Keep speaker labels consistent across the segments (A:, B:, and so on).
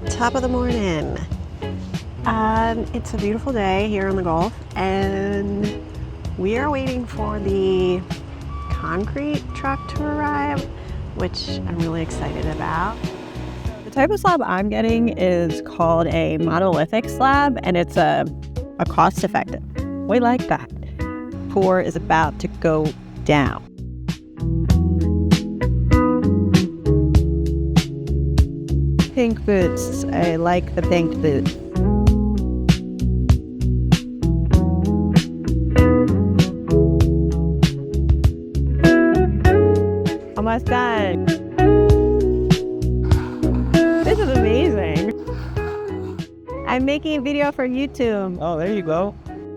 A: Top of the morning. It's a beautiful day here in the Gulf, and we are waiting for the concrete truck to arrive, which I'm really excited about. The type of slab I'm getting is called a monolithic slab, and it's a cost-effective. We like that. Pour is about to go down. Pink boots. I like the pink boot. Almost done. This is amazing. I'm making a video for YouTube.
B: Oh, there you go.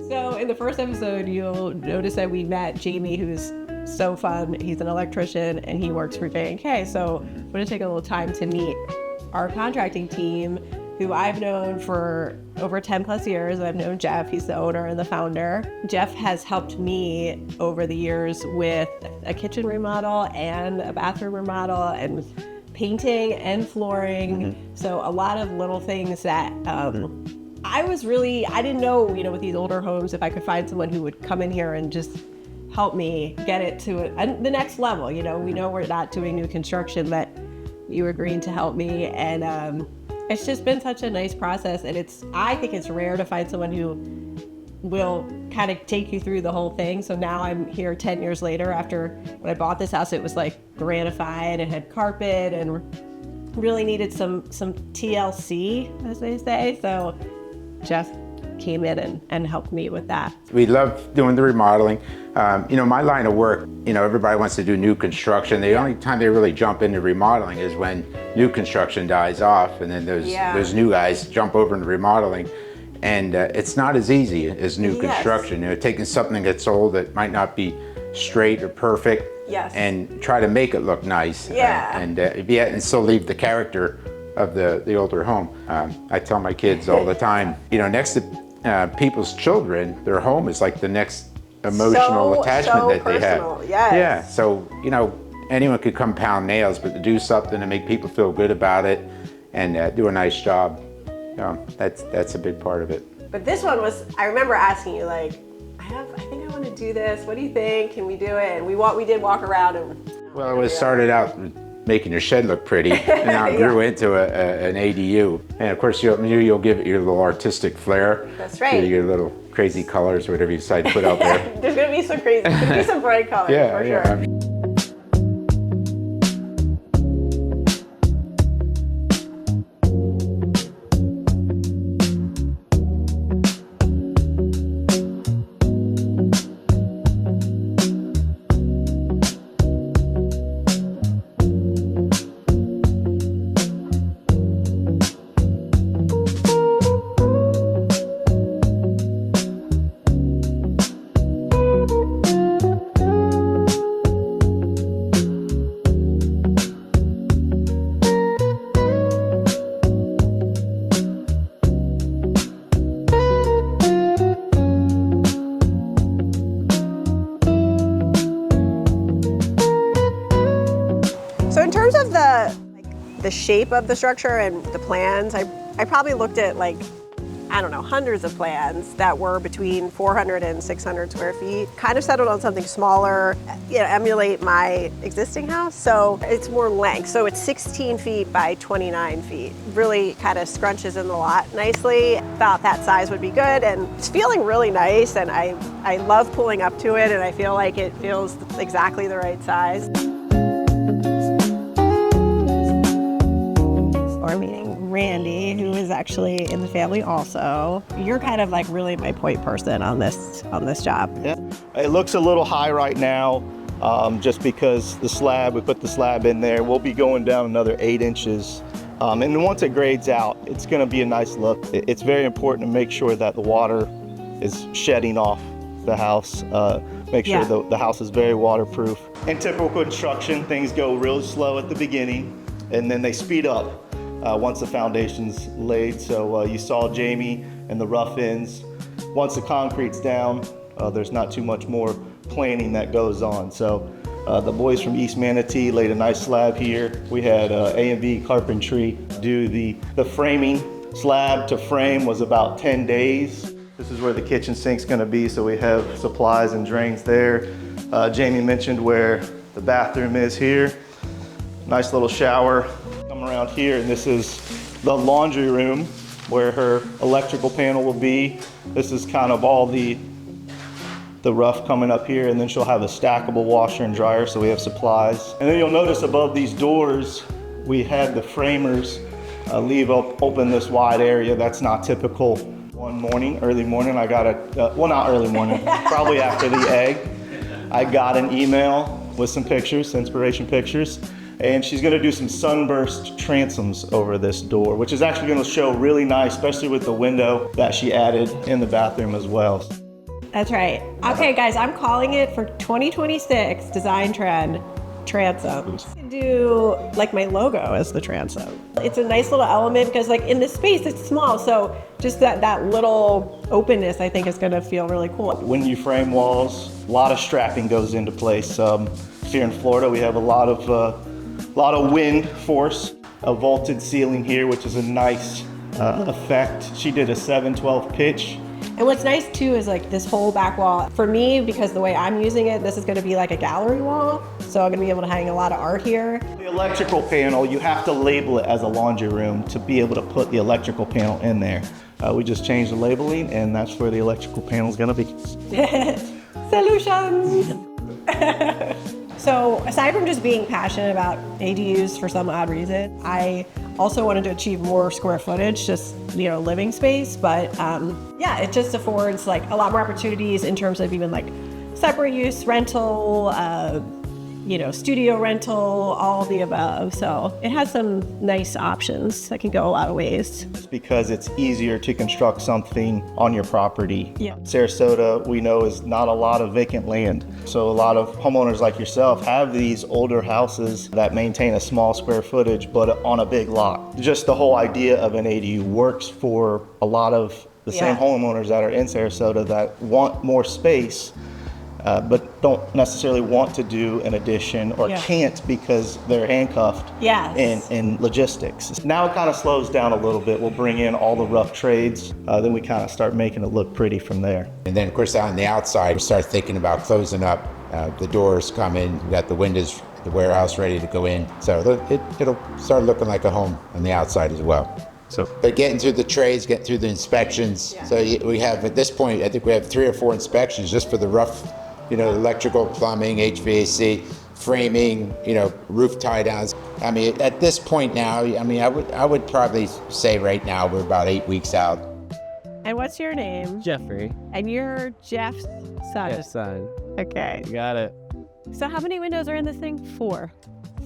C: So in the first episode, you'll notice that we met Jamie, who's so fun. He's an electrician and he works for J&K. So we're gonna take a little time to meet our contracting team, who I've known for over 10 plus years. I've known Jeff, he's the owner and the founder. Jeff has helped me over the years with a kitchen remodel and a bathroom remodel and painting and flooring. So a lot of little things that I didn't know, with these older homes, if I could find someone who would come in here and just help me get it to the next level. We know we're not doing new construction, but you agreed to help me, and it's just been such a nice process. And I think it's rare to find someone who will kind of take you through the whole thing. So now I'm here 10 years later. After when I bought this house, it was like granitified and had carpet and really needed some TLC, as they say. So Jeff came in and helped me with that.
D: We love doing the remodeling. My line of work, everybody wants to do new construction. The only time they really jump into remodeling is when new construction dies off, and then those new guys jump over into remodeling. And it's not as easy as new construction. Taking something that's old that might not be straight or perfect and try to make it look nice. And still leave the character of the older home. I tell my kids all the time, next to people's children, their home is like the next emotional attachment that they have. Yeah, so anyone could come pound nails, but to do something to make people feel good about it and do a nice job, that's a big part of it.
C: But this one was, I remember asking you, like, I think I want to do this. What do you think? Can we do it? And we did walk around and.
D: Well, it started out making your shed look pretty, and now it grew into an ADU. And of course, you'll give it your little artistic flair.
C: That's right.
D: Your little crazy colors, whatever you decide to put out there.
C: There's going to be some crazy, there's going to be some bright colors for sure. So in terms of the shape of the structure and the plans, I probably looked at hundreds of plans that were between 400 and 600 square feet. Kind of settled on something smaller, emulate my existing house. So it's more length. So it's 16 feet by 29 feet. Really kind of scrunches in the lot nicely. Thought that size would be good, and it's feeling really nice. And I love pulling up to it, and I feel like it feels exactly the right size. We're meeting Randy, who is actually in the family also. You're kind of like really my point person on this job.
B: Yeah. It looks a little high right now, just because we put the slab in there. We'll be going down another 8 inches. And then once it grades out, it's gonna be a nice look. It's very important to make sure that the water is shedding off the house. Make sure the house is very waterproof. In typical construction, things go real slow at the beginning, and then they speed up once the foundation's laid. So you saw Jamie and the rough ends. Once the concrete's down, there's not too much more planning that goes on. So The boys from East Manatee laid a nice slab here. We had A&V Carpentry do the framing. Slab to frame was about 10 days. This is where the kitchen sink's gonna be, so we have supplies and drains there. Jamie mentioned where the bathroom is here. Nice little shower. Come around here, and this is the laundry room where her electrical panel will be. This is kind of all the rough coming up here, and then she'll have a stackable washer and dryer, so we have supplies. And then you'll notice above these doors, we had the framers leave open this wide area. That's not typical. One morning, early morning, I got well, not early morning, probably after the egg, I got an email with some pictures, inspiration pictures, and she's gonna do some sunburst transoms over this door, which is actually gonna show really nice, especially with the window that she added in the bathroom as well.
C: That's right. Okay, guys, I'm calling it for 2026 design trend transoms. I can do like my logo as the transom. It's a nice little element because like in this space, it's small. So just that little openness, I think is gonna feel really cool.
B: When you frame walls, a lot of strapping goes into place. Here in Florida, we have a lot of wind force, a vaulted ceiling here, which is a nice effect. She did a 7/12 pitch.
C: And what's nice too is like this whole back wall, for me, because the way I'm using it, this is gonna be like a gallery wall. So I'm gonna be able to hang a lot of art here.
B: The electrical panel, you have to label it as a laundry room to be able to put the electrical panel in there. We just changed the labeling, and that's where the electrical panel is gonna be.
C: Solutions! So aside from just being passionate about ADUs for some odd reason, I also wanted to achieve more square footage, just, living space. But yeah, it just affords like a lot more opportunities in terms of even like separate use, rental, studio rental, all of the above. So it has some nice options that can go a lot of ways.
B: It's because it's easier to construct something on your property.
C: Yeah.
B: Sarasota, we know, is not a lot of vacant land. So a lot of homeowners like yourself have these older houses that maintain a small square footage, but on a big lot. Just the whole idea of an ADU works for a lot of the same homeowners that are in Sarasota that want more space, but don't necessarily want to do an addition or can't because they're handcuffed in logistics. Now it kind of slows down a little bit. We'll bring in all the rough trades, then we kind of start making it look pretty from there.
D: And then of course on the outside, we start thinking about closing up. The doors come in, we got the windows, the warehouse ready to go in. So it'll start looking like a home on the outside as well. But getting through the trades, getting through the inspections. So we have, at this point, I think we have 3 or 4 inspections just for the rough, electrical, plumbing, HVAC, framing, roof tie downs. I mean, at this point now, I would probably say right now we're about 8 weeks out.
C: And what's your name?
E: Jeffrey.
C: And you're Jeff's son?
E: Yes, son.
C: Okay.
E: You got it.
C: So how many windows are in this thing? 4.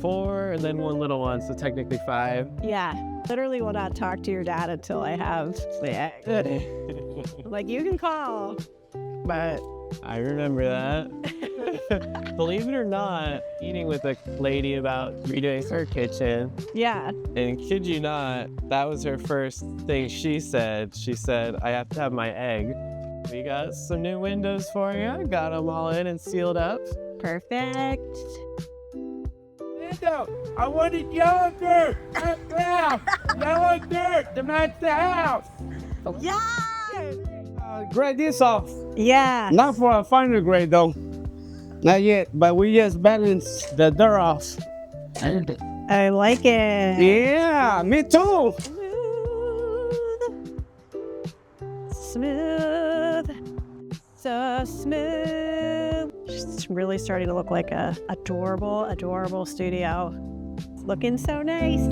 E: 4 and then one little one, so technically 5.
C: Yeah. Literally will not talk to your dad until I have the egg. Like, you can call, but...
E: I remember that. Believe it or not, eating with a lady about redoing her kitchen.
C: Yeah.
E: And kid you not, that was her first thing she said. She said, I have to have my egg. We got some new windows for you. I got them all in and sealed up.
C: Perfect.
F: I wanted yellow dirt. Yellow dirt to match the house.
C: Yeah.
F: Grade this off.
C: Yeah.
F: Not for a final grade though. Not yet, but we just balance the dirt off.
C: I like it.
F: Yeah, me too.
C: Smooth. So smooth. It's really starting to look like a adorable studio. It's looking so nice.